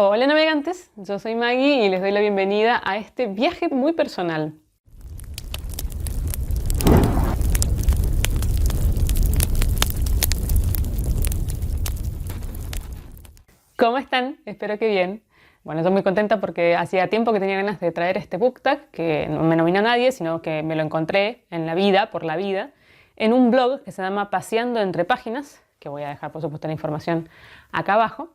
Hola navegantes, yo soy Maggie y les doy la bienvenida a este viaje muy personal. ¿Cómo están? Espero que bien. Bueno, estoy muy contenta porque hacía tiempo que tenía ganas de traer este book tag, que no me nominó nadie, sino que me lo encontré en la vida, por la vida, en un blog que se llama Paseando entre Páginas, que voy a dejar por supuesto la información acá abajo.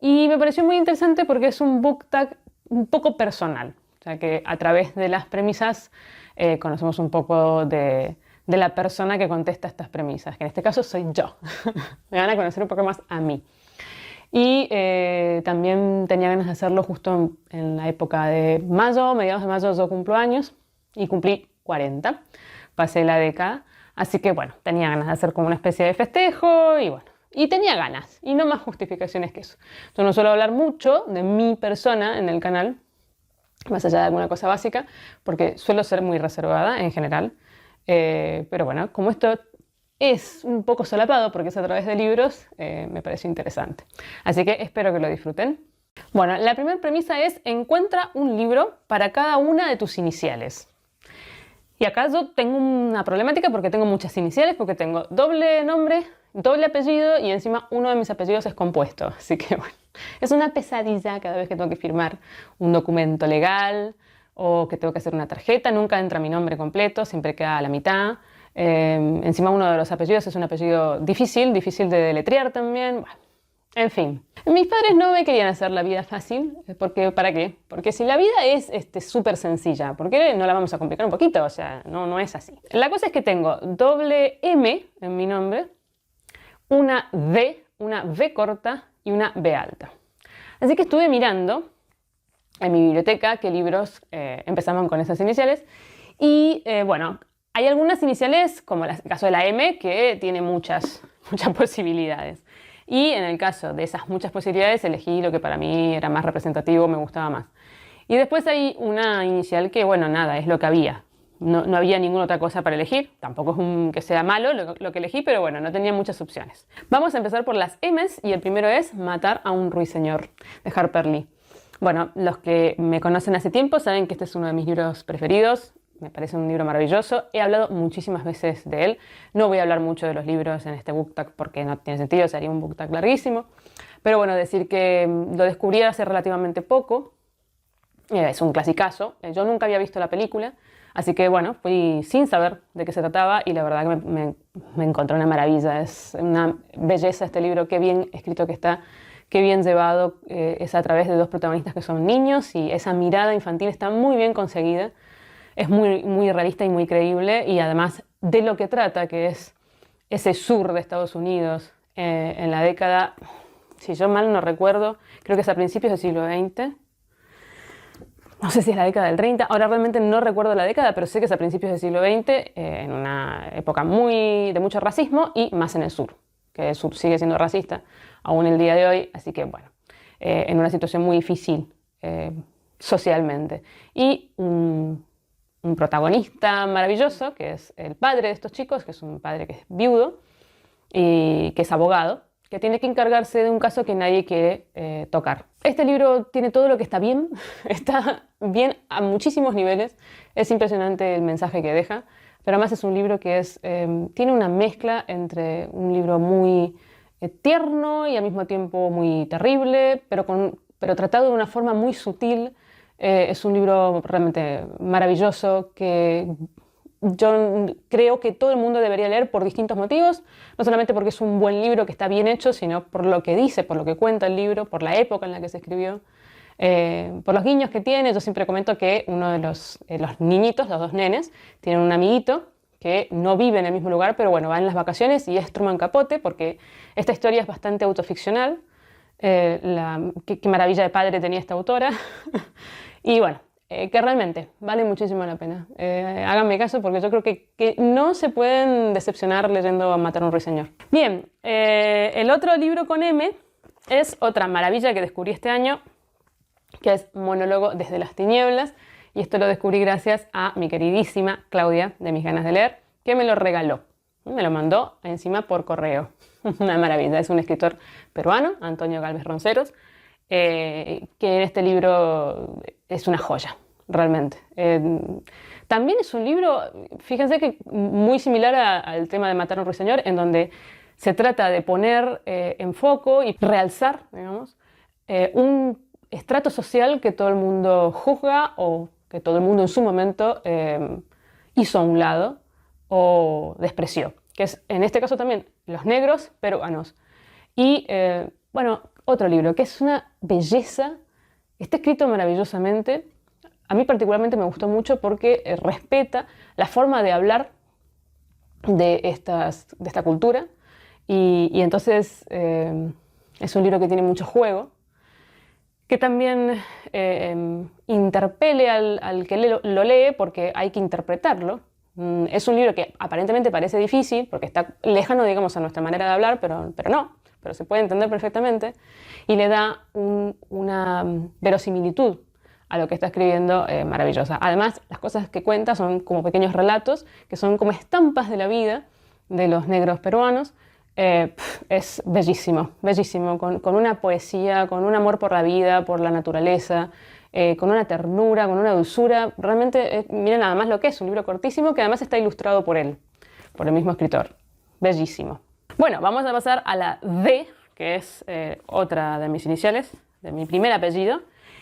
Y me pareció muy interesante porque es un book tag un poco personal. O sea que a través de las premisas conocemos un poco de la persona que contesta estas premisas, que en este caso soy yo. Me van a conocer un poco más a mí. Y también tenía ganas de hacerlo justo en la época de mayo, mediados de mayo yo cumplo años y cumplí 40. Pasé la década. Así que bueno, tenía ganas de hacer como una especie de festejo y bueno. Y tenía ganas, y no más justificaciones que eso. Yo no suelo hablar mucho de mi persona en el canal, más allá de alguna cosa básica, porque suelo ser muy reservada en general. Pero bueno, como esto es un poco solapado, porque es a través de libros, me pareció interesante. Así que espero que lo disfruten. Bueno, la primera premisa es: encuentra un libro para cada una de tus iniciales. Y acá yo tengo una problemática porque tengo muchas iniciales, porque tengo doble nombre, doble apellido y encima uno de mis apellidos es compuesto. Así que bueno, es una pesadilla cada vez que tengo que firmar un documento legal o que tengo que hacer una tarjeta. Nunca entra mi nombre completo, siempre queda a la mitad. Encima uno de los apellidos es un apellido difícil de deletrear también. Bueno, en fin, mis padres no me querían hacer la vida fácil, porque ¿para qué? Porque si la vida es súper sencilla, ¿por qué no la vamos a complicar un poquito? O sea, no es así. La cosa es que tengo doble M en mi nombre, una V corta y una B alta. Así que estuve mirando en mi biblioteca qué libros empezaban con esas iniciales y bueno, hay algunas iniciales, como el caso de la M, que tiene muchas posibilidades. Y en el caso de esas muchas posibilidades elegí lo que para mí era más representativo, me gustaba más. Y después hay una inicial que, bueno, nada, es lo que había. No había ninguna otra cosa para elegir. Tampoco es que sea malo lo que elegí, pero bueno, no tenía muchas opciones. Vamos a empezar por las M's y el primero es Matar a un ruiseñor, de Harper Lee. Bueno, los que me conocen hace tiempo saben que este es uno de mis libros preferidos. Me parece un libro maravilloso. He hablado muchísimas veces de él. No voy a hablar mucho de los libros en este book tag porque no tiene sentido, sería un book tag larguísimo. Pero bueno, decir que lo descubrí hace relativamente poco. Es un clasicazo. Yo nunca había visto la película. Así que bueno, fui sin saber de qué se trataba y la verdad que me encontré una maravilla. Es una belleza este libro, qué bien escrito que está, qué bien llevado. Es a través de dos protagonistas que son niños y esa mirada infantil está muy bien conseguida. Es muy realista y muy creíble y además de lo que trata, que es ese sur de Estados Unidos en la década, si yo mal no recuerdo, creo que es a principios del siglo XX. No sé si es la década del 30, ahora realmente no recuerdo la década, pero sé que es a principios del siglo XX, en una época de mucho racismo y más en el sur, que el sur sigue siendo racista aún el día de hoy, así que bueno, en una situación muy difícil socialmente. Y un protagonista maravilloso, que es el padre de estos chicos, que es un padre que es viudo y que es abogado, que tiene que encargarse de un caso que nadie quiere tocar. Este libro tiene todo lo que está bien a muchísimos niveles, es impresionante el mensaje que deja, pero además es un libro que tiene una mezcla entre un libro muy tierno y al mismo tiempo muy terrible, pero tratado de una forma muy sutil. Es un libro realmente maravilloso que yo creo que todo el mundo debería leer por distintos motivos, no solamente porque es un buen libro que está bien hecho, sino por lo que dice, por lo que cuenta el libro, por la época en la que se escribió, por los guiños que tiene. Yo siempre comento que uno de los niñitos, los dos nenes, tienen un amiguito que no vive en el mismo lugar, pero bueno, va en las vacaciones y es Truman Capote, porque esta historia es bastante autoficcional. Qué maravilla de padre tenía esta autora. Y bueno, que realmente vale muchísimo la pena. Háganme caso porque yo creo que no se pueden decepcionar leyendo Matar a un ruiseñor. Bien, el otro libro con M es otra maravilla que descubrí este año, que es Monólogo desde las tinieblas. Y esto lo descubrí gracias a mi queridísima Claudia, de Mis Ganas de Leer, que me lo regaló. Me lo mandó encima por correo. Una maravilla. Es un escritor peruano, Antonio Gálvez Ronceros. que en este libro es una joya, realmente. También es un libro, fíjense que muy similar al tema de Matar a un ruiseñor, en donde se trata de poner en foco y realzar, digamos, un estrato social que todo el mundo juzga o que todo el mundo en su momento hizo a un lado o despreció, que es en este caso también los negros peruanos. Y bueno, otro libro que es una belleza, está escrito maravillosamente. A mí particularmente me gustó mucho porque respeta la forma de hablar de esta cultura y entonces es un libro que tiene mucho juego, que también interpele al que lo lee porque hay que interpretarlo. Es un libro que aparentemente parece difícil porque está lejano, digamos, a nuestra manera de hablar, pero no, pero se puede entender perfectamente y le da una verosimilitud a lo que está escribiendo maravillosa. Además, las cosas que cuenta son como pequeños relatos, que son como estampas de la vida de los negros peruanos. Es bellísimo, bellísimo, con una poesía, con un amor por la vida, por la naturaleza, con una ternura, con una dulzura. Realmente, miren nada más lo que es, un libro cortísimo que además está ilustrado por él, por el mismo escritor. Bellísimo. Bueno, vamos a pasar a la D, que es otra de mis iniciales, de mi primer apellido.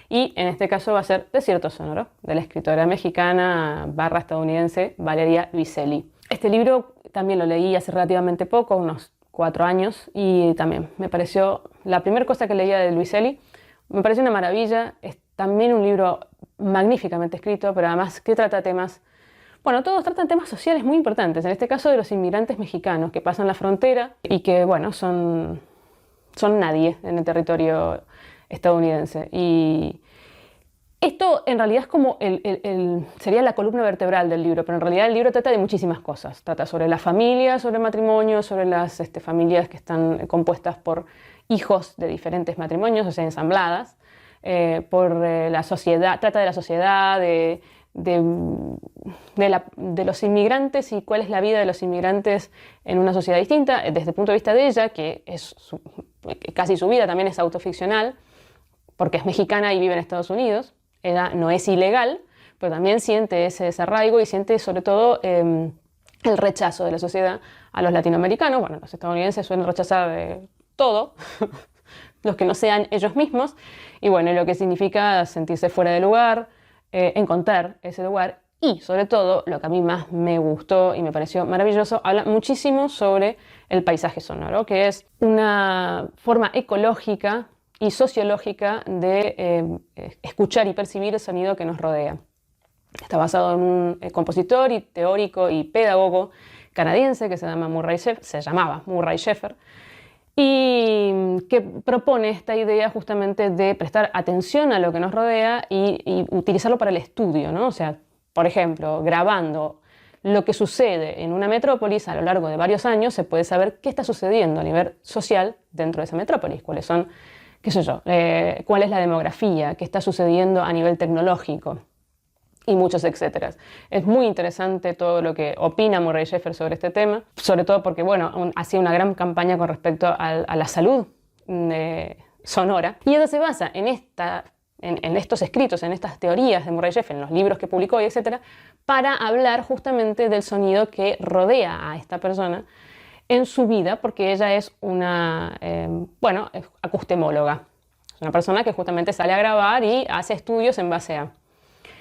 Y en este caso va a ser Desierto Sonoro, de la escritora mexicana / estadounidense Valeria Luiselli. Este libro también lo leí hace relativamente poco, unos 4 años, y también me pareció, la primera cosa que leía de Luiselli, me pareció una maravilla. Es también un libro magníficamente escrito, pero además que trata temas, bueno, todos tratan temas sociales muy importantes, en este caso de los inmigrantes mexicanos que pasan la frontera y que, bueno, son nadie en el territorio estadounidense. Y esto en realidad es como sería la columna vertebral del libro, pero en realidad el libro trata de muchísimas cosas. Trata sobre la familia, sobre el matrimonio, sobre las familias que están compuestas por hijos de diferentes matrimonios, o sea, ensambladas, por la sociedad, trata de la sociedad, de los inmigrantes y cuál es la vida de los inmigrantes en una sociedad distinta, desde el punto de vista de ella, que es casi su vida también es autoficcional, porque es mexicana y vive en Estados Unidos. Ella no es ilegal, pero también siente ese desarraigo y siente sobre todo el rechazo de la sociedad a los latinoamericanos. Bueno, los estadounidenses suelen rechazar todo, los que no sean ellos mismos, y bueno, lo que significa sentirse fuera de lugar, encontrar ese lugar. Y sobre todo, lo que a mí más me gustó y me pareció maravilloso, habla muchísimo sobre el paisaje sonoro, que es una forma ecológica y sociológica de escuchar y percibir el sonido que nos rodea. Está basado en un compositor y teórico y pedagogo canadiense que se llamaba Murray Schafer, y que propone esta idea justamente de prestar atención a lo que nos rodea y utilizarlo para el estudio, ¿no? O sea, por ejemplo, grabando lo que sucede en una metrópolis a lo largo de varios años, se puede saber qué está sucediendo a nivel social dentro de esa metrópolis, cuáles son, qué sé yo, cuál es la demografía, qué está sucediendo a nivel tecnológico y muchos etcétera. Es muy interesante todo lo que opina Murray Schafer sobre este tema, sobre todo porque, bueno, hacía una gran campaña con respecto a la salud sonora, y eso se basa en estos escritos, en estas teorías de Murray Schafer, en los libros que publicó y etcétera, para hablar justamente del sonido que rodea a esta persona en su vida, porque ella es una, es acustemóloga. Es una persona que justamente sale a grabar y hace estudios en base a,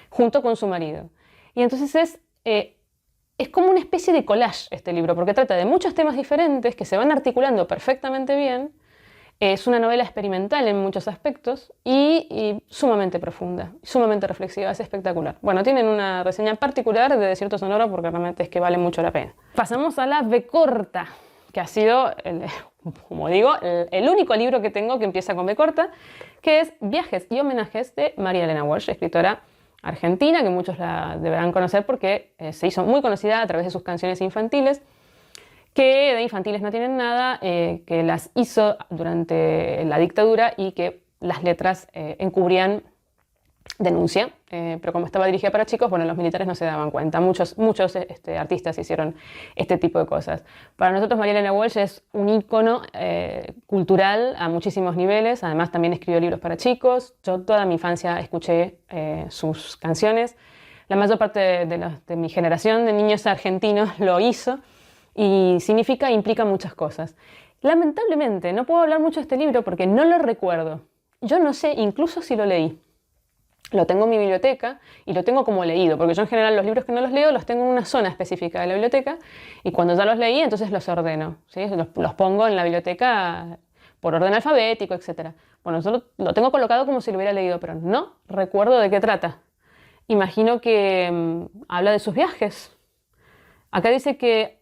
junto con su marido. Y entonces es como una especie de collage este libro, porque trata de muchos temas diferentes que se van articulando perfectamente bien. Es una novela experimental en muchos aspectos y sumamente profunda, sumamente reflexiva, es espectacular. Bueno, tienen una reseña particular de Desierto Sonoro porque realmente es que vale mucho la pena. Pasamos a la B corta, que ha sido, como digo, el único libro que tengo que empieza con B corta, que es Viajes y homenajes de María Elena Walsh, escritora argentina, que muchos la deberán conocer porque se hizo muy conocida a través de sus canciones infantiles, que de infantiles no tienen nada, que las hizo durante la dictadura y que las letras encubrían denuncia, pero como estaba dirigida para chicos, bueno, los militares no se daban cuenta. Muchos artistas hicieron este tipo de cosas. Para nosotros María Elena Walsh es un ícono cultural a muchísimos niveles. Además también escribió libros para chicos. Yo toda mi infancia escuché sus canciones. La mayor parte de mi generación de niños argentinos lo hizo y implica muchas cosas. Lamentablemente no puedo hablar mucho de este libro porque no lo recuerdo. Yo no sé incluso si lo leí. Lo tengo en mi biblioteca y lo tengo como leído, porque yo en general los libros que no los leo los tengo en una zona específica de la biblioteca y cuando ya los leí entonces los ordeno, ¿sí? Los pongo en la biblioteca por orden alfabético, etc. Bueno, yo lo tengo colocado como si lo hubiera leído, pero no recuerdo de qué trata. Imagino que habla de sus viajes. Acá dice que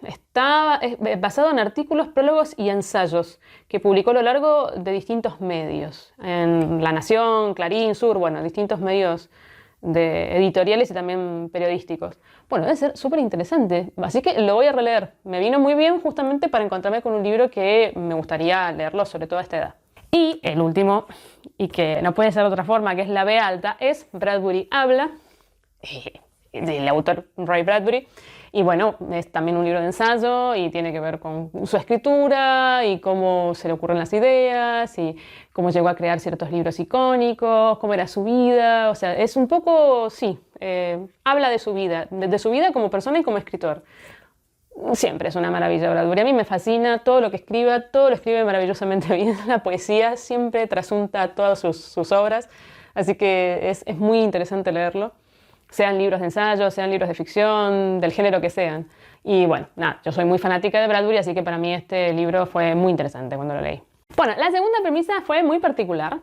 está basado en artículos, prólogos y ensayos que publicó a lo largo de distintos medios, en La Nación, Clarín, Sur, bueno, distintos medios editoriales y también periodísticos. Bueno, debe ser súper interesante, así que lo voy a releer. Me vino muy bien justamente para encontrarme con un libro que me gustaría leerlo, sobre todo a esta edad. Y el último, y que no puede ser de otra forma, que es la B alta, es Bradbury habla, del autor Ray Bradbury. Y bueno, es también un libro de ensayo y tiene que ver con su escritura y cómo se le ocurren las ideas y cómo llegó a crear ciertos libros icónicos, cómo era su vida. O sea, es un poco, sí, habla de su vida como persona y como escritor. Siempre es una maravilla Bradbury. A mí me fascina todo lo que escriba, todo lo escribe maravillosamente bien. La poesía siempre trasunta todas sus obras, así que es muy interesante leerlo. Sean libros de ensayo, sean libros de ficción, del género que sean. Y bueno, nada, yo soy muy fanática de Bradbury, así que para mí este libro fue muy interesante cuando lo leí. Bueno, la segunda premisa fue muy particular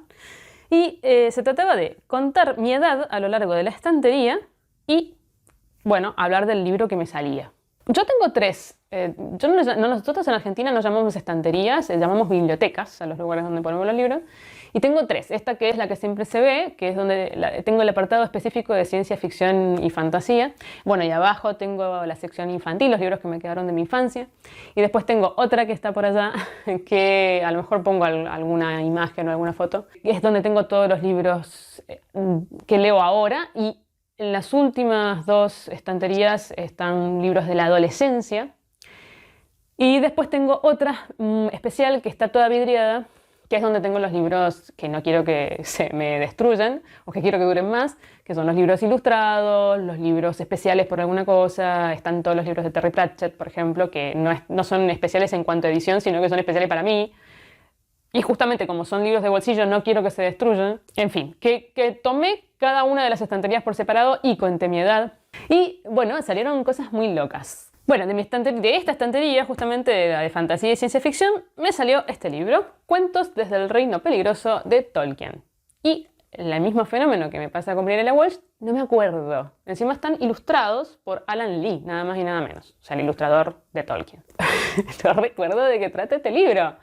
y se trataba de contar mi edad a lo largo de la estantería y, bueno, hablar del libro que me salía. Yo tengo tres. Nosotros en Argentina no llamamos estanterías, llamamos bibliotecas a los lugares donde ponemos los libros. Y tengo tres. Esta que es la que siempre se ve, que es donde tengo el apartado específico de ciencia ficción y fantasía. Bueno, y abajo tengo la sección infantil, los libros que me quedaron de mi infancia. Y después tengo otra que está por allá, que a lo mejor pongo alguna imagen o alguna foto, que es donde tengo todos los libros que leo ahora. Y en las últimas dos estanterías están libros de la adolescencia. Y después tengo otra especial que está toda vidriada, que es donde tengo los libros que no quiero que se me destruyan o que quiero que duren más, que son los libros ilustrados, los libros especiales por alguna cosa. Están todos los libros de Terry Pratchett, por ejemplo, que no son especiales en cuanto a edición, sino que son especiales para mí. Y justamente como son libros de bolsillo, no quiero que se destruyan. En fin, que tomé cada una de las estanterías por separado y conté mi edad. Y bueno, salieron cosas muy locas. Bueno, de esta estantería, justamente de la de fantasía y ciencia ficción, me salió este libro, Cuentos desde el Reino Peligroso de Tolkien. Y el mismo fenómeno que me pasa con Brianna Walsh, no me acuerdo. Encima están ilustrados por Alan Lee, nada más y nada menos. O sea, el ilustrador de Tolkien. No recuerdo de qué trata este libro.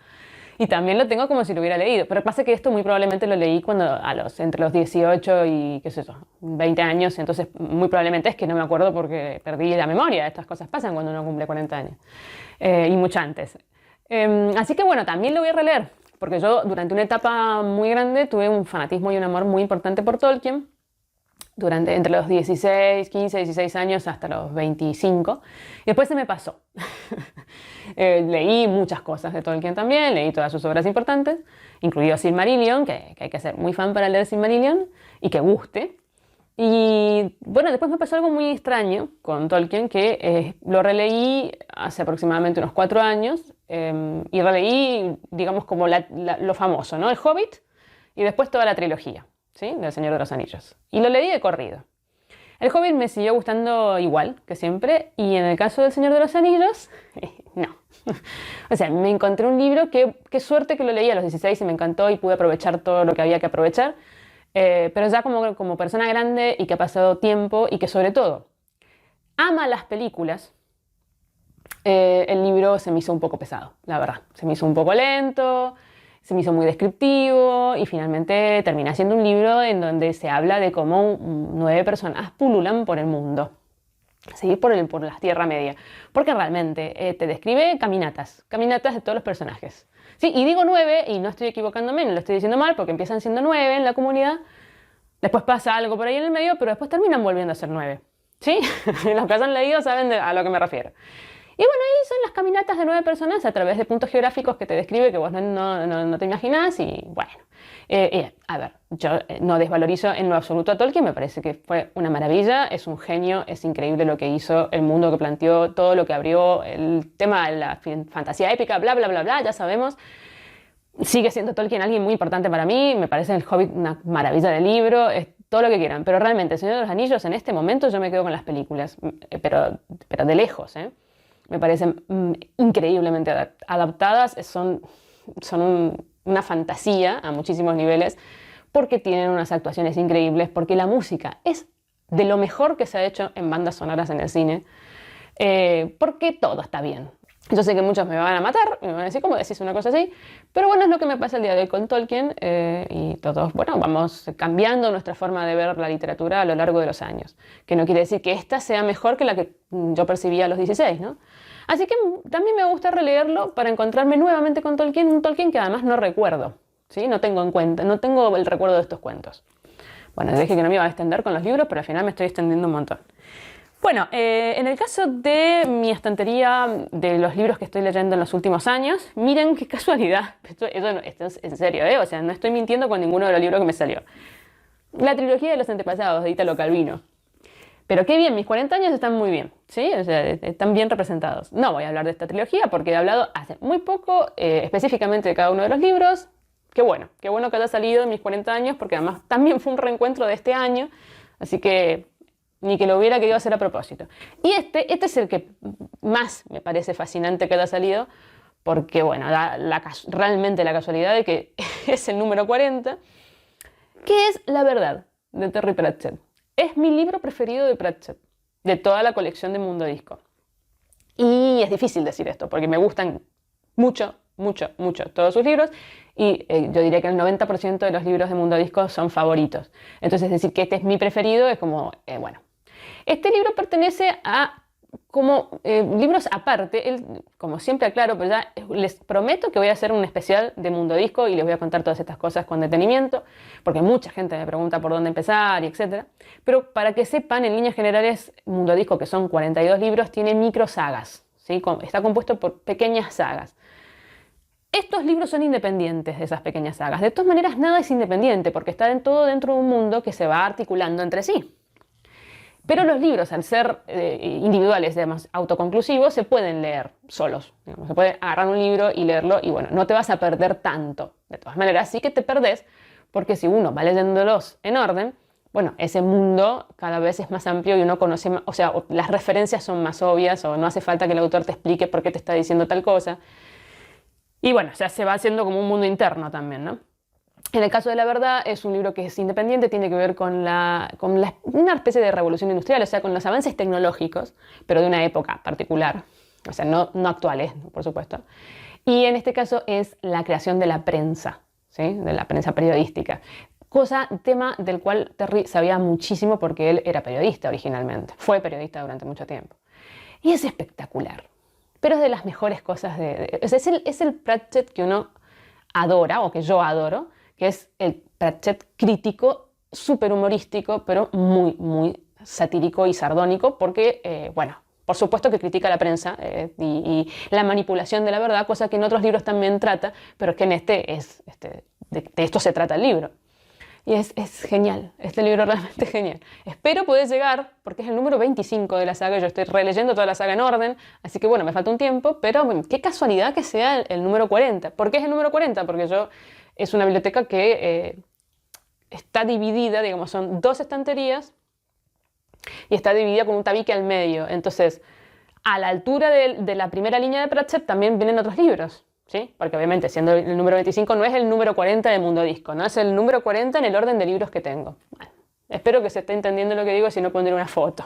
Y también lo tengo como si lo hubiera leído. Pero pasa que esto muy probablemente lo leí entre los 18 y, qué sé yo, 20 años. Entonces, muy probablemente es que no me acuerdo porque perdí la memoria. Estas cosas pasan cuando uno cumple 40 años. Y mucho antes. Así que bueno, también lo voy a releer. Porque yo durante una etapa muy grande tuve un fanatismo y un amor muy importante por Tolkien. Entre los 15, 16 años hasta los 25. Y después se me pasó. Leí muchas cosas de Tolkien también, leí todas sus obras importantes, incluido Silmarillion, que hay que ser muy fan para leer Silmarillion y que guste. Y bueno, después me pasó algo muy extraño con Tolkien, que lo releí hace aproximadamente unos 4 años y releí, digamos, como lo famoso, ¿no? El Hobbit y después toda la trilogía, ¿sí? Del Señor de los Anillos. Y lo leí de corrido. El Hobbit me siguió gustando igual que siempre y en el caso del Señor de los Anillos, no. O sea, me encontré un libro qué suerte que lo leí a los 16 y me encantó y pude aprovechar todo lo que había que aprovechar, pero ya como persona grande y que ha pasado tiempo y que sobre todo ama las películas, el libro se me hizo un poco pesado, la verdad. Se me hizo un poco lento, se me hizo muy descriptivo y finalmente termina siendo un libro en donde se habla de cómo 9 personas pululan por el mundo, ¿sí? por la Tierra Media. Porque realmente te describe caminatas de todos los personajes. ¿Sí? Y digo 9 y no estoy equivocándome, no lo estoy diciendo mal porque empiezan siendo 9 en la comunidad, Después pasa algo por ahí en el medio, pero después terminan volviendo a ser 9. ¿Sí? Los que han leído saben a lo que me refiero. Y bueno, ahí son las caminatas de 9 personas a través de puntos geográficos que te describe que vos no te imaginás. Y bueno, a ver, yo no desvalorizo en lo absoluto a Tolkien, me parece que fue una maravilla, es un genio, es increíble lo que hizo, el mundo que planteó, todo lo que abrió, el tema de la fantasía épica, bla, bla, bla, bla, ya sabemos. Sigue siendo Tolkien alguien muy importante para mí, me parece El Hobbit una maravilla de libro, es todo lo que quieran, pero realmente El Señor de los Anillos en este momento yo me quedo con las películas, pero de lejos, ¿eh? Me parecen increíblemente adaptadas, son una fantasía a muchísimos niveles, porque tienen unas actuaciones increíbles, porque la música es de lo mejor que se ha hecho en bandas sonoras en el cine, porque todo está bien. Yo sé que muchos me van a matar, me van a decir, ¿cómo decís una cosa así? Pero bueno, es lo que me pasa el día de hoy con Tolkien y todos, bueno, vamos cambiando nuestra forma de ver la literatura a lo largo de los años. Que no quiere decir que esta sea mejor que la que yo percibía a los 16, ¿no? Así que también me gusta releerlo para encontrarme nuevamente con Tolkien, un Tolkien que además no recuerdo, ¿sí? No tengo en cuenta, no tengo el recuerdo de estos cuentos. Bueno, dije que no me iba a extender con los libros, pero al final me estoy extendiendo un montón. Bueno, en el caso de mi estantería de los libros que estoy leyendo en los últimos años, miren qué casualidad, esto es en serio, o sea, no estoy mintiendo con ninguno de los libros que me salió. La trilogía de los antepasados de Italo Calvino. Pero qué bien, mis 40 años están muy bien, ¿sí? O sea, están bien representados. No voy a hablar de esta trilogía porque he hablado hace muy poco específicamente de cada uno de los libros. Qué bueno que haya salido en mis 40 años porque además también fue un reencuentro de este año, así que ni que lo hubiera querido hacer a propósito. Y este es el que más me parece fascinante que haya salido, porque bueno, realmente la casualidad de que es el número 40, que es La verdad, de Terry Pratchett. Es mi libro preferido de Pratchett, de toda la colección de Mundo Disco. Y es difícil decir esto, porque me gustan mucho todos sus libros, y yo diría que el 90% de los libros de Mundo Disco son favoritos. Entonces decir que este es mi preferido es como, bueno. Este libro pertenece a como libros aparte, como siempre aclaro, pero ya les prometo que voy a hacer un especial de Mundo Disco y les voy a contar todas estas cosas con detenimiento, porque mucha gente me pregunta por dónde empezar y etc. Pero para que sepan, en líneas generales, Mundo Disco, que son 42 libros, tiene microsagas, ¿sí? Está compuesto por pequeñas sagas. Estos libros son independientes de esas pequeñas sagas. De todas maneras, nada es independiente, porque está todo dentro de un mundo que se va articulando entre sí. Pero los libros, al ser individuales, además autoconclusivos, se pueden leer solos. Digamos, se puede agarrar un libro y leerlo y bueno, no te vas a perder tanto. De todas maneras, sí que te perdés, porque si uno va leyéndolos en orden, bueno, ese mundo cada vez es más amplio y uno conoce más, o sea, las referencias son más obvias o no hace falta que el autor te explique por qué te está diciendo tal cosa. Y bueno, o sea, se va haciendo como un mundo interno también, ¿no? En el caso de La verdad, es un libro que es independiente, tiene que ver con una especie de revolución industrial, o sea, con los avances tecnológicos, pero de una época particular, o sea, no actuales, por supuesto. Y en este caso es la creación de la prensa, ¿sí? De la prensa periodística. Tema del cual Terry sabía muchísimo porque él era periodista originalmente, fue periodista durante mucho tiempo. Y es espectacular, pero es de las mejores cosas o sea, es el Pratchett que uno adora, o que yo adoro, que es el Pratchett crítico, súper humorístico, pero muy satírico y sardónico, porque, bueno, por supuesto que critica la prensa y la manipulación de la verdad, cosa que en otros libros también trata, pero es que en de esto se trata el libro. Y es genial, este libro realmente es genial. Espero poder llegar, porque es el número 25 de la saga, yo estoy releyendo toda la saga en orden, así que bueno, me falta un tiempo, pero qué casualidad que sea el número 40. ¿Por qué es el número 40? Porque es una biblioteca que está dividida, digamos, son 2 estanterías y está dividida con un tabique al medio. Entonces, a la altura de la primera línea de Pratchett también vienen otros libros, ¿sí? Porque obviamente, siendo el número 25, no es el número 40 de Mundo Disco, no es el número 40 en el orden de libros que tengo. Bueno, espero que se esté entendiendo lo que digo, si no pondré una foto.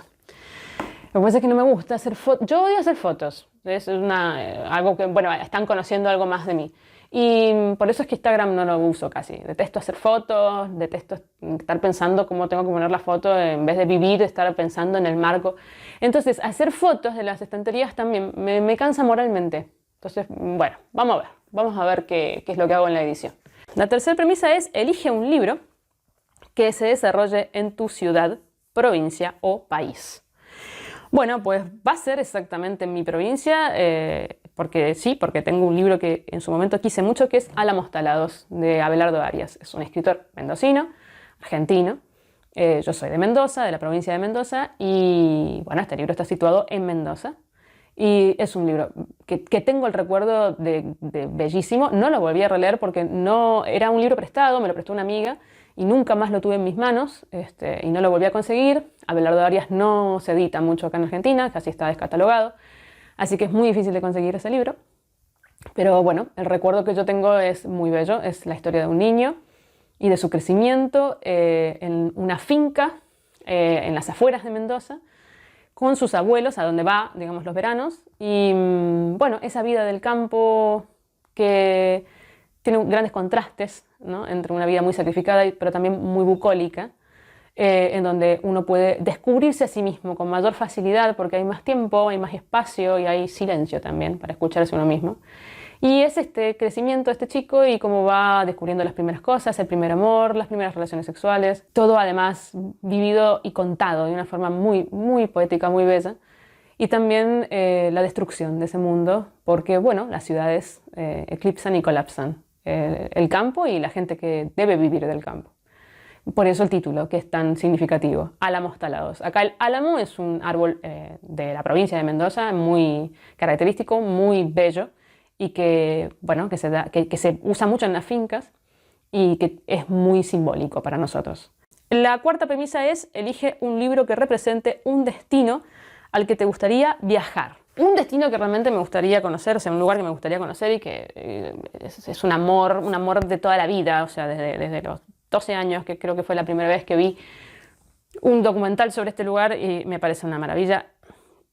Lo que pasa es que no me gusta hacer fotos. Yo odio hacer fotos. Es algo que, bueno, están conociendo algo más de mí. Y por eso es que Instagram no lo uso casi. Detesto hacer fotos, detesto estar pensando cómo tengo que poner la foto en vez de vivir, estar pensando en el marco. Entonces, hacer fotos de las estanterías también me cansa moralmente. Entonces, bueno, vamos a ver qué es lo que hago en la edición. La tercera premisa es: elige un libro que se desarrolle en tu ciudad, provincia o país. Bueno, pues va a ser exactamente en mi provincia, porque sí, porque tengo un libro que en su momento quise mucho, que es Álamos Talados, de Abelardo Arias. Es un escritor mendocino, argentino. Yo soy de Mendoza, de la provincia de Mendoza, y bueno, este libro está situado en Mendoza. Y es un libro que tengo el recuerdo de bellísimo. No lo volví a releer porque no era un libro prestado, me lo prestó una amiga y nunca más lo tuve en mis manos, y no lo volví a conseguir. Abelardo Arias no se edita mucho acá en Argentina, casi está descatalogado, así que es muy difícil de conseguir ese libro. Pero bueno, el recuerdo que yo tengo es muy bello, es la historia de un niño y de su crecimiento en una finca en las afueras de Mendoza, con sus abuelos, a donde va, digamos, los veranos, y bueno, esa vida del campo que tiene grandes contrastes, ¿no?, entre una vida muy sacrificada, pero también muy bucólica, en donde uno puede descubrirse a sí mismo con mayor facilidad porque hay más tiempo, hay más espacio y hay silencio también para escucharse uno mismo. Y es este crecimiento de este chico y cómo va descubriendo las primeras cosas, el primer amor, las primeras relaciones sexuales, todo además vivido y contado de una forma muy, muy poética, muy bella. Y también la destrucción de ese mundo, porque bueno, las ciudades eclipsan y colapsan el campo y la gente que debe vivir del campo. Por eso el título, que es tan significativo, Álamos Talados. Acá el álamo es un árbol de la provincia de Mendoza, muy característico, muy bello, y que, bueno, que se usa mucho en las fincas y que es muy simbólico para nosotros. La cuarta premisa es: elige un libro que represente un destino al que te gustaría viajar. Un destino que realmente me gustaría conocer, o sea, un lugar que me gustaría conocer y que es un amor de toda la vida, o sea, desde los 12 años, que creo que fue la primera vez que vi un documental sobre este lugar y me parece una maravilla.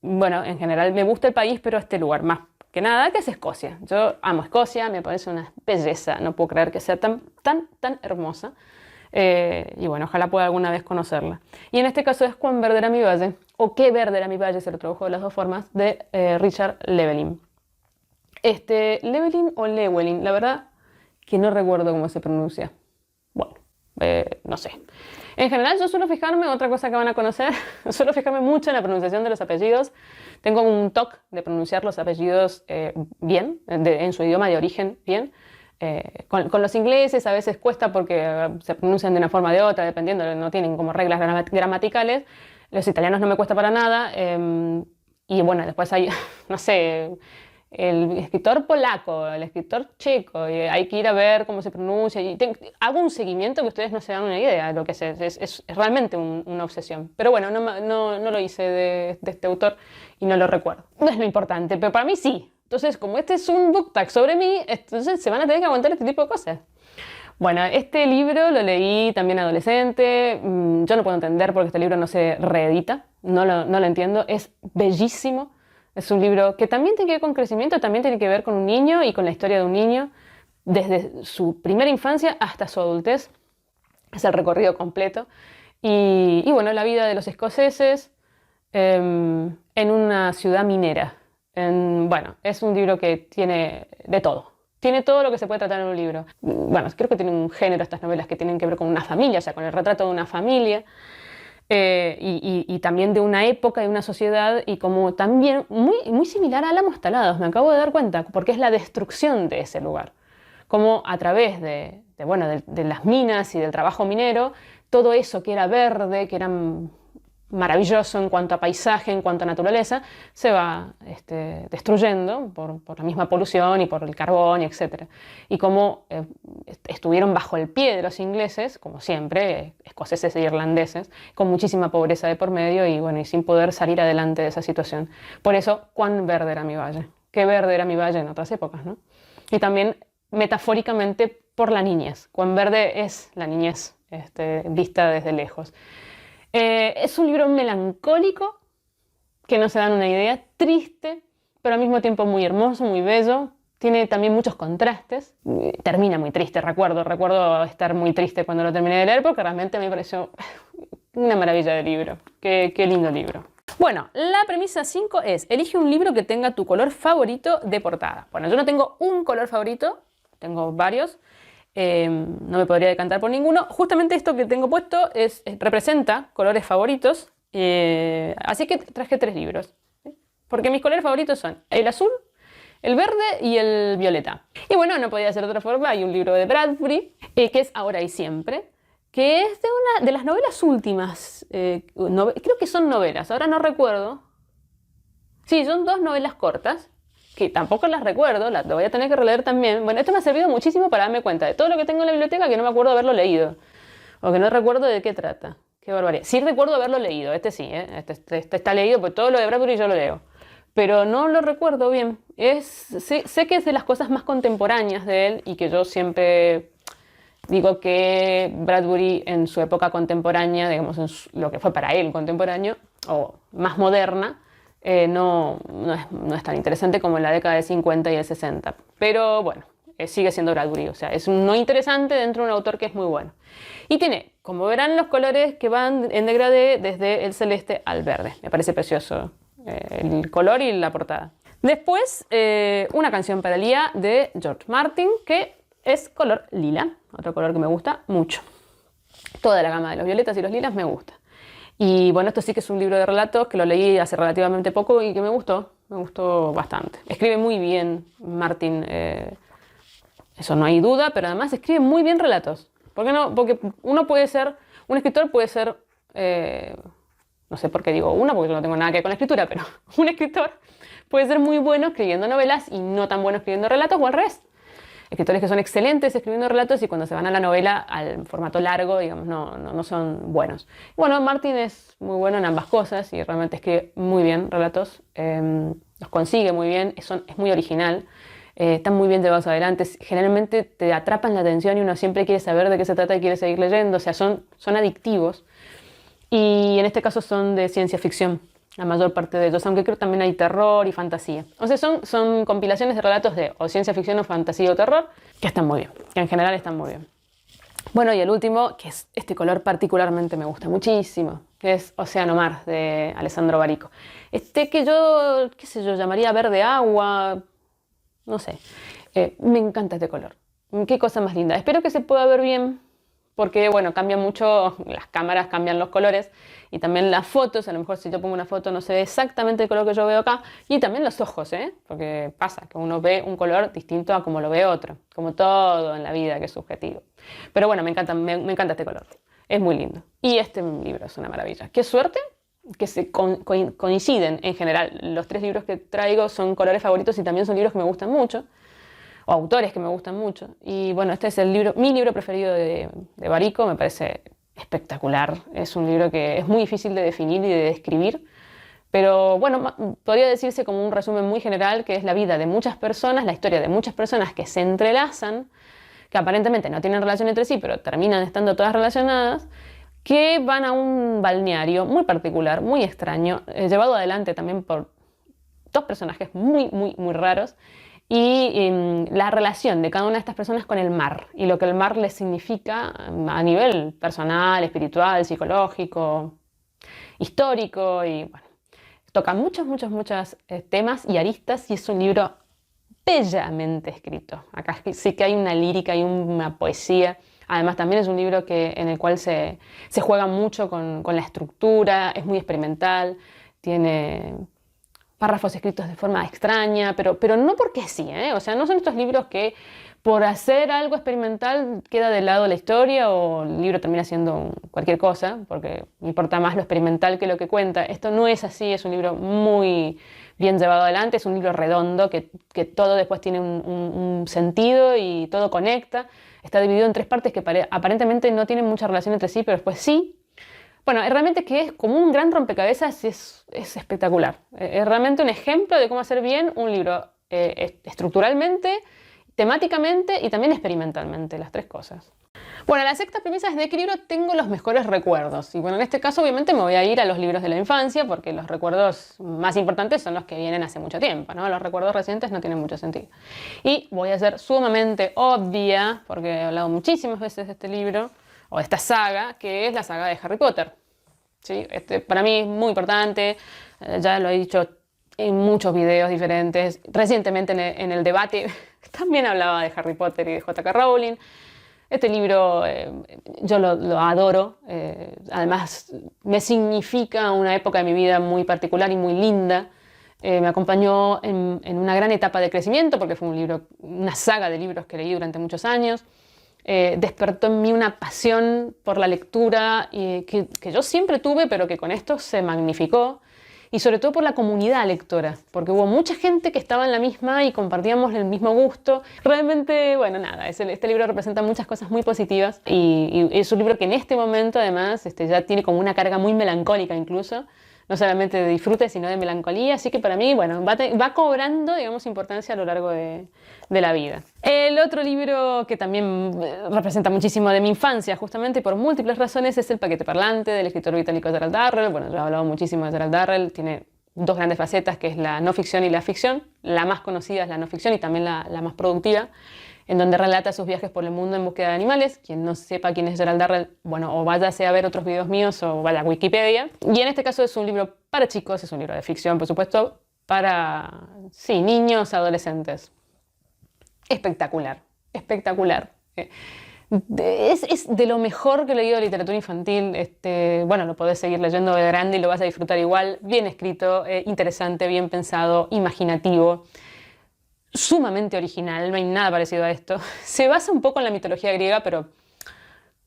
Bueno, en general me gusta el país, pero este lugar más que nada, que es Escocia. Yo amo Escocia, me parece una belleza, no puedo creer que sea tan hermosa. Y bueno, ojalá pueda alguna vez conocerla. Y en este caso es Cuán verde era mi valle, o Qué verde era mi valle, se lo tradujo de las dos formas, de Richard Llewellyn. Llewellyn o Llewellyn, la verdad que no recuerdo cómo se pronuncia. Bueno, no sé. En general yo suelo fijarme, otra cosa que van a conocer, suelo fijarme mucho en la pronunciación de los apellidos. Tengo un toque de pronunciar los apellidos bien, en su idioma de origen bien. Con los ingleses a veces cuesta porque se pronuncian de una forma o de otra, dependiendo, no tienen como reglas gramaticales. Los italianos no me cuesta para nada. Y bueno, después hay, no sé, el escritor polaco, el escritor checo, y hay que ir a ver cómo se pronuncia. Y hago un seguimiento que ustedes no se dan una idea de lo que es realmente una obsesión. Pero bueno, no lo hice de este autor y no lo recuerdo. No es lo importante, pero para mí sí. Entonces, como este es un book tag sobre mí, entonces se van a tener que aguantar este tipo de cosas. Bueno, este libro lo leí también adolescente. Yo no puedo entender por qué este libro no se reedita. No lo entiendo. Es bellísimo. Es un libro que también tiene que ver con crecimiento, también tiene que ver con un niño y con la historia de un niño desde su primera infancia hasta su adultez. Es el recorrido completo. Y bueno, la vida de los escoceses en una ciudad minera. Bueno, es un libro que tiene de todo. Tiene todo lo que se puede tratar en un libro. Bueno, creo que tiene un género estas novelas que tienen que ver con una familia, o sea, con el retrato de una familia. Y también de una época y una sociedad, y como también muy similar a Álamos Talados, me acabo de dar cuenta, porque es la destrucción de ese lugar. Como a través de las minas y del trabajo minero, todo eso que era verde, que era maravilloso en cuanto a paisaje, en cuanto a naturaleza, se va destruyendo por la misma polución y por el carbón, etc. Y como estuvieron bajo el pie de los ingleses, como siempre, escoceses e irlandeses, con muchísima pobreza de por medio y sin poder salir adelante de esa situación. Por eso, cuán verde era mi valle. Qué verde era mi valle en otras épocas, ¿no? Y también metafóricamente por la niñez. Cuán verde es la niñez vista desde lejos. Es un libro melancólico, que no se dan una idea, triste, pero al mismo tiempo muy hermoso, muy bello. Tiene también muchos contrastes. Termina muy triste, recuerdo estar muy triste cuando lo terminé de leer, porque realmente me pareció una maravilla de libro. Qué lindo libro. Bueno, la premisa 5 es: elige un libro que tenga tu color favorito de portada. Bueno, yo no tengo un color favorito, tengo varios. No me podría decantar por ninguno. Justamente esto que tengo puesto representa colores favoritos, así que traje 3 libros. Porque mis colores favoritos son el azul, el verde y el violeta. Y bueno, no podía ser de otra forma. Hay un libro de Bradbury, que es Ahora y Siempre, que es de una de las novelas últimas. Creo que son novelas, ahora no recuerdo. Sí, son 2 novelas cortas, que tampoco las recuerdo, las voy a tener que releer también. Bueno, esto me ha servido muchísimo para darme cuenta de todo lo que tengo en la biblioteca que no me acuerdo haberlo leído, o que no recuerdo de qué trata. Qué barbaridad. Sí recuerdo haberlo leído, este sí, este está leído, porque todo lo de Bradbury yo lo leo. Pero no lo recuerdo bien. Sé que es de las cosas más contemporáneas de él y que yo siempre digo que Bradbury en su época contemporánea, digamos lo que fue para él contemporáneo, o más moderna, no es tan interesante como en la década de 50 y el 60. Pero bueno, sigue siendo Bradbury, o sea, es un no interesante dentro de un autor que es muy bueno. Y tiene, como verán, los colores que van en degradé desde el celeste al verde. Me parece precioso el color y la portada. Después, una canción para el día de George Martin, que es color lila, otro color que me gusta mucho. Toda la gama de los violetas y los lilas me gusta. Y bueno, esto sí que es un libro de relatos que lo leí hace relativamente poco y que me gustó bastante. Escribe muy bien Martin, eso no hay duda, pero además escribe muy bien relatos. ¿Por qué no? Porque un escritor puede ser, no sé por qué digo uno, porque yo no tengo nada que ver con la escritura, pero un escritor puede ser muy bueno escribiendo novelas y no tan bueno escribiendo relatos, o al revés. Escritores que son excelentes escribiendo relatos y cuando se van a la novela, al formato largo, digamos, no son buenos. Bueno, Martin es muy bueno en ambas cosas y realmente escribe muy bien relatos, los consigue muy bien, es muy original, están muy bien llevados adelante, generalmente te atrapan la atención y uno siempre quiere saber de qué se trata y quiere seguir leyendo, o sea, son adictivos. Y en este caso son de ciencia ficción, la mayor parte de ellos, aunque creo que también hay terror y fantasía. O sea, son compilaciones de relatos de o ciencia ficción o fantasía o terror, que están muy bien, que en general están muy bien. Bueno, y el último, que es este color particularmente me gusta muchísimo, que es Océano Mar, de Alessandro Barico. Que yo, qué sé yo, llamaría verde agua, no sé. Me encanta este color. Qué cosa más linda. Espero que se pueda ver bien, porque bueno, cambia mucho, las cámaras cambian los colores y también las fotos, a lo mejor si yo pongo una foto no se ve exactamente el color que yo veo acá, y también los ojos, porque pasa que uno ve un color distinto a como lo ve otro, como todo en la vida que es subjetivo. Pero bueno, me encanta este color, es muy lindo. Y este libro es una maravilla. Qué suerte que se coinciden en general. Los 3 libros que traigo son colores favoritos y también son libros que me gustan mucho, o autores que me gustan mucho. Y bueno, este es mi libro preferido de Barico, me parece espectacular. Es un libro que es muy difícil de definir y de describir, pero bueno, podría decirse como un resumen muy general, que es la vida de muchas personas, la historia de muchas personas que se entrelazan, que aparentemente no tienen relación entre sí, pero terminan estando todas relacionadas, que van a un balneario muy particular, muy extraño, llevado adelante también por 2 personajes muy, muy, muy raros, y la relación de cada una de estas personas con el mar y lo que el mar les significa a nivel personal, espiritual, psicológico, histórico, y bueno, toca muchos temas y aristas y es un libro bellamente escrito. Acá sí que hay una lírica y una poesía. Además también es un libro en el cual se juega mucho con la estructura, es muy experimental, tiene párrafos escritos de forma extraña, pero no porque sí, O sea, no son estos libros que por hacer algo experimental queda de lado la historia o el libro termina siendo cualquier cosa, porque importa más lo experimental que lo que cuenta. Esto no es así, es un libro muy bien llevado adelante, es un libro redondo que todo después tiene un sentido y todo conecta. Está dividido en 3 partes que aparentemente no tienen mucha relación entre sí, pero después sí. Bueno, realmente que es como un gran rompecabezas, es espectacular. Es realmente un ejemplo de cómo hacer bien un libro estructuralmente, temáticamente y también experimentalmente, las 3 cosas. Bueno, la sexta premisa es de qué libro tengo los mejores recuerdos. Y bueno, en este caso obviamente me voy a ir a los libros de la infancia porque los recuerdos más importantes son los que vienen hace mucho tiempo, ¿no? Los recuerdos recientes no tienen mucho sentido. Y voy a ser sumamente obvia, porque he hablado muchísimas veces de este libro, o de esta saga, que es la saga de Harry Potter. ¿Sí? Para mí es muy importante, ya lo he dicho en muchos videos diferentes. Recientemente en el debate también hablaba de Harry Potter y de J.K. Rowling. Este libro yo lo adoro, además me significa una época de mi vida muy particular y muy linda. Me acompañó en una gran etapa de crecimiento porque fue un libro, una saga de libros que leí durante muchos años. Despertó en mí una pasión por la lectura que yo siempre tuve, pero que con esto se magnificó. Y sobre todo por la comunidad lectora, porque hubo mucha gente que estaba en la misma y compartíamos el mismo gusto. Realmente, bueno, nada, este libro representa muchas cosas muy positivas y es un libro que en este momento además ya tiene como una carga muy melancólica incluso, no solamente de disfrute, sino de melancolía, así que para mí, bueno, va cobrando, digamos, importancia a lo largo de la vida. El otro libro que también representa muchísimo de mi infancia, justamente por múltiples razones, es El paquete parlante del escritor británico Gerald Darrell. Bueno, yo he hablado muchísimo de Gerald Darrell, tiene dos grandes facetas, que es la no ficción y la ficción. La más conocida es la no ficción y también la más productiva, en donde relata sus viajes por el mundo en búsqueda de animales. Quien no sepa quién es Gerald Darrell, bueno, o váyase a ver otros videos míos o vaya a Wikipedia. Y en este caso es un libro para chicos, es un libro de ficción, por supuesto, para, sí, niños, adolescentes. Espectacular, espectacular. Es de lo mejor que he leído de literatura infantil. Bueno, lo podés seguir leyendo de grande y lo vas a disfrutar igual. Bien escrito, interesante, bien pensado, imaginativo. Sumamente original, no hay nada parecido a esto. Se basa un poco en la mitología griega, pero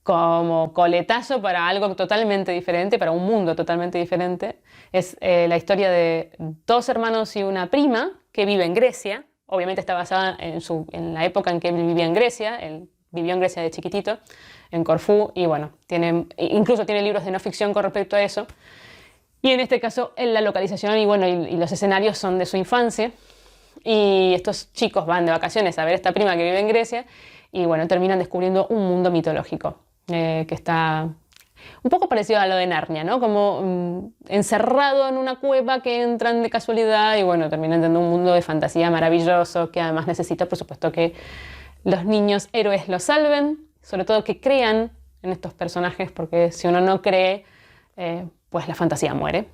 como coletazo para algo totalmente diferente, para un mundo totalmente diferente. Es la historia de dos hermanos y una prima que vive en Grecia. Obviamente está basada en la época en que él vivía en Grecia. Él vivió en Grecia de chiquitito, en Corfú, y bueno, incluso tiene libros de no ficción con respecto a eso. Y en este caso, la localización y los escenarios son de su infancia. Y estos chicos van de vacaciones a ver a esta prima que vive en Grecia y bueno, terminan descubriendo un mundo mitológico que está un poco parecido a lo de Narnia, ¿no? Como encerrado en una cueva que entran de casualidad y bueno, terminan teniendo un mundo de fantasía maravilloso que además necesita, por supuesto, que los niños héroes lo salven, sobre todo que crean en estos personajes, porque si uno no cree, pues la fantasía muere.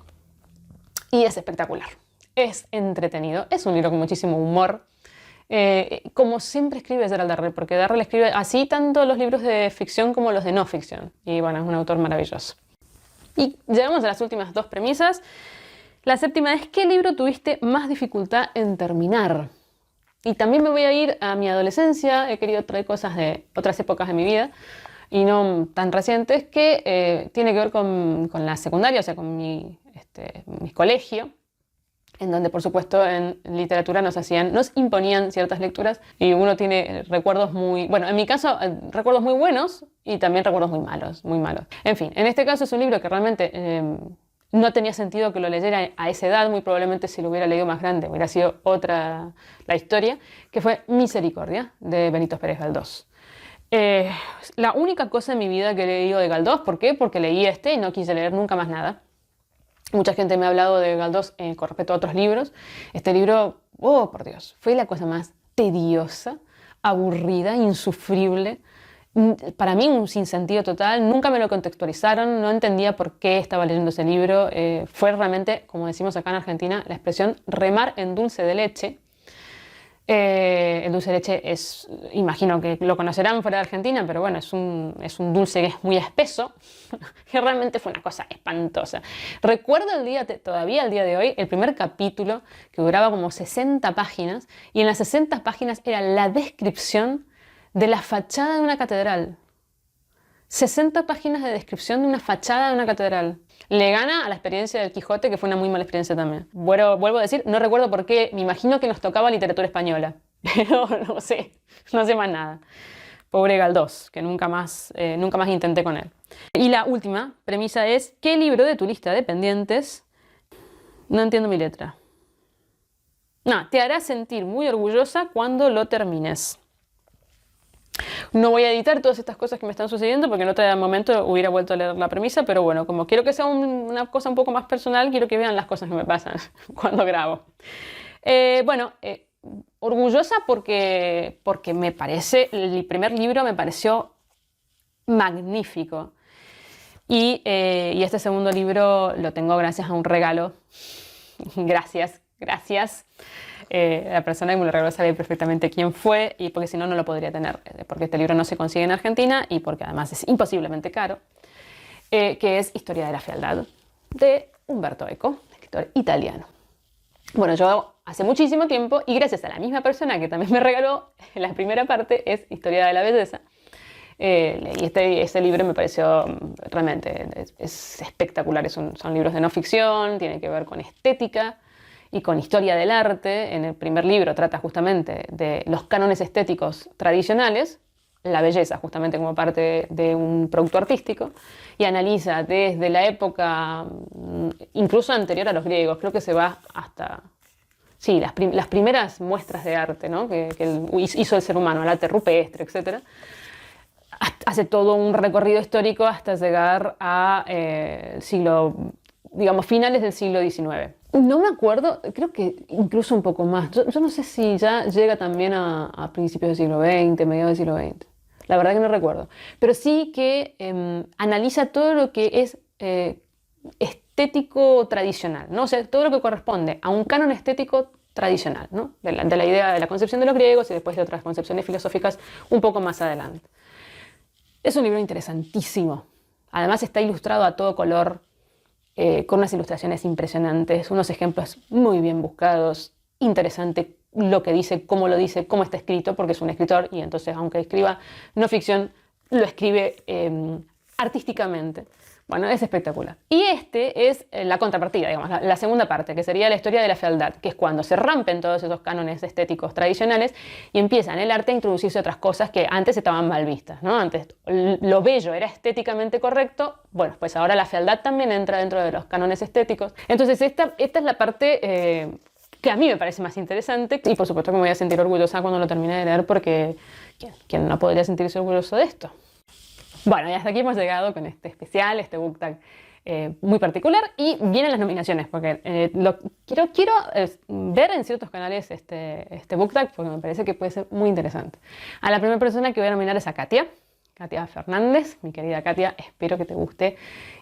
Y es espectacular. Es entretenido, es un libro con muchísimo humor, como siempre escribe Gerald Darrell, porque Darrell escribe así tanto los libros de ficción como los de no ficción, y bueno, es un autor maravilloso. Y llegamos a las últimas dos premisas. La séptima es: ¿qué libro tuviste más dificultad en terminar? Y también me voy a ir a mi adolescencia. He querido traer cosas de otras épocas de mi vida y no tan recientes, que tiene que ver con la secundaria, o sea, con mi colegio, en donde por supuesto en literatura nos imponían ciertas lecturas y uno tiene recuerdos en mi caso, recuerdos muy buenos y también recuerdos muy malos, muy malos. En fin, en este caso es un libro que realmente no tenía sentido que lo leyera a esa edad. Muy probablemente si lo hubiera leído más grande hubiera sido otra la historia, que fue Misericordia, de Benito Pérez Galdós. La única cosa en mi vida que he leído de Galdós. ¿Por qué? Porque leí y no quise leer nunca más nada. Mucha gente me ha hablado de Galdós con respecto a otros libros. Este libro, oh por Dios, fue la cosa más tediosa, aburrida, insufrible. Para mí un sinsentido total. Nunca me lo contextualizaron, no entendía por qué estaba leyendo ese libro. Fue realmente, como decimos acá en Argentina, la expresión remar en dulce de leche. El dulce de leche imagino que lo conocerán fuera de Argentina, pero bueno, es un dulce que es muy espeso, que realmente fue una cosa espantosa. Recuerdo todavía el día de hoy, el primer capítulo, que duraba como 60 páginas, y en las 60 páginas era la descripción de la fachada de una catedral. 60 páginas de descripción de una fachada de una catedral. Le gana a la experiencia del Quijote, que fue una muy mala experiencia también. Bueno, vuelvo a decir, no recuerdo por qué, me imagino que nos tocaba literatura española, pero no sé más nada. Pobre Galdós, que nunca más intenté con él. Y la última premisa es: ¿qué libro de tu lista de pendientes, no entiendo mi letra, te hará sentir muy orgullosa cuando lo termines? No voy a editar todas estas cosas que me están sucediendo porque en otro momento hubiera vuelto a leer la premisa, pero bueno, como quiero que sea una cosa un poco más personal, quiero que vean las cosas que me pasan cuando grabo. Orgullosa porque me parece, el primer libro me pareció magnífico. Y este segundo libro lo tengo gracias a un regalo. Gracias. La persona que me lo regaló sabe perfectamente quién fue, y porque si no, no lo podría tener, porque este libro no se consigue en Argentina y porque además es imposiblemente caro, que es Historia de la fealdad, de Umberto Eco, escritor italiano. Bueno, yo hace muchísimo tiempo, y gracias a la misma persona que también me regaló la primera parte, es Historia de la belleza, leí este libro, me pareció realmente es espectacular. Son libros de no ficción, tiene que ver con estética y con historia del arte. En el primer libro trata justamente de los cánones estéticos tradicionales, la belleza justamente como parte de un producto artístico, y analiza desde la época incluso anterior a los griegos, creo que se va hasta... Sí, las primeras muestras de arte, ¿no? que hizo el ser humano, el arte rupestre, etc. Hace todo un recorrido histórico hasta llegar a finales del siglo XIX. No me acuerdo, creo que incluso un poco más. Yo no sé si ya llega también a principios del siglo XX, mediados del siglo XX. La verdad que no recuerdo. Pero sí que analiza todo lo que es estético tradicional, ¿no? O sea, todo lo que corresponde a un canon estético tradicional, ¿no? De la idea de la concepción de los griegos y después de otras concepciones filosóficas un poco más adelante. Es un libro interesantísimo. Además está ilustrado a todo color, con unas ilustraciones impresionantes, unos ejemplos muy bien buscados, interesante lo que dice, cómo está escrito, porque es un escritor y entonces aunque escriba no ficción, lo escribe artísticamente. Bueno, es espectacular. Y este es la contrapartida, digamos, la segunda parte, que sería la historia de la fealdad, que es cuando se rompen todos esos cánones estéticos tradicionales y empieza en el arte a introducirse otras cosas que antes estaban mal vistas, ¿no? Antes lo bello era estéticamente correcto, bueno, pues ahora la fealdad también entra dentro de los cánones estéticos. Entonces esta es la parte que a mí me parece más interesante, y por supuesto que me voy a sentir orgullosa cuando lo termine de leer, porque ¿quién no podría sentirse orgulloso de esto? Bueno, y hasta aquí hemos llegado con este especial, este book tag muy particular, y vienen las nominaciones, porque quiero ver en ciertos canales este book tag, porque me parece que puede ser muy interesante. A la primera persona que voy a nominar es a Katia Fernández, mi querida Katia, espero que te guste,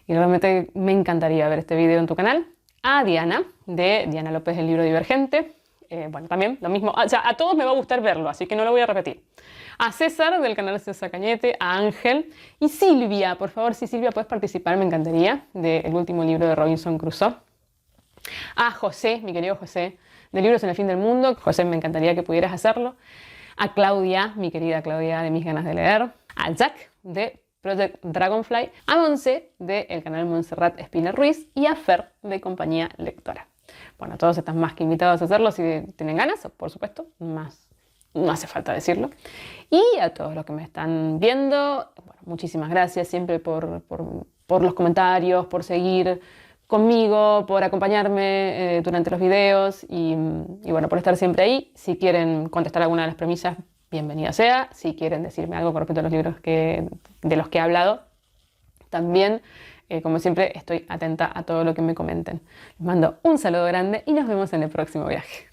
y realmente me encantaría ver este video en tu canal. A Diana, de Diana López del libro Divergente, bueno, también lo mismo, o sea, a todos me va a gustar verlo, así que no lo voy a repetir. A César, del canal César Cañete, a Ángel y Silvia, por favor, si Silvia puedes participar, me encantaría, del último libro de Robinson Crusoe. A José, mi querido José, de Libros en el Fin del Mundo, José, me encantaría que pudieras hacerlo. A Claudia, mi querida Claudia, de Mis Ganas de Leer. A Jack, de Project Dragonfly. A Monse, del canal Montserrat Espina Ruiz. Y a Fer, de Compañía Lectora. Bueno, todos están más que invitados a hacerlo si tienen ganas, por supuesto, más. No hace falta decirlo. Y a todos los que me están viendo, bueno, muchísimas gracias siempre por los comentarios, por seguir conmigo, por acompañarme durante los videos y bueno, por estar siempre ahí. Si quieren contestar alguna de las premisas, bienvenida sea. Si quieren decirme algo con respecto a los libros de los que he hablado, también, como siempre, estoy atenta a todo lo que me comenten. Les mando un saludo grande y nos vemos en el próximo viaje.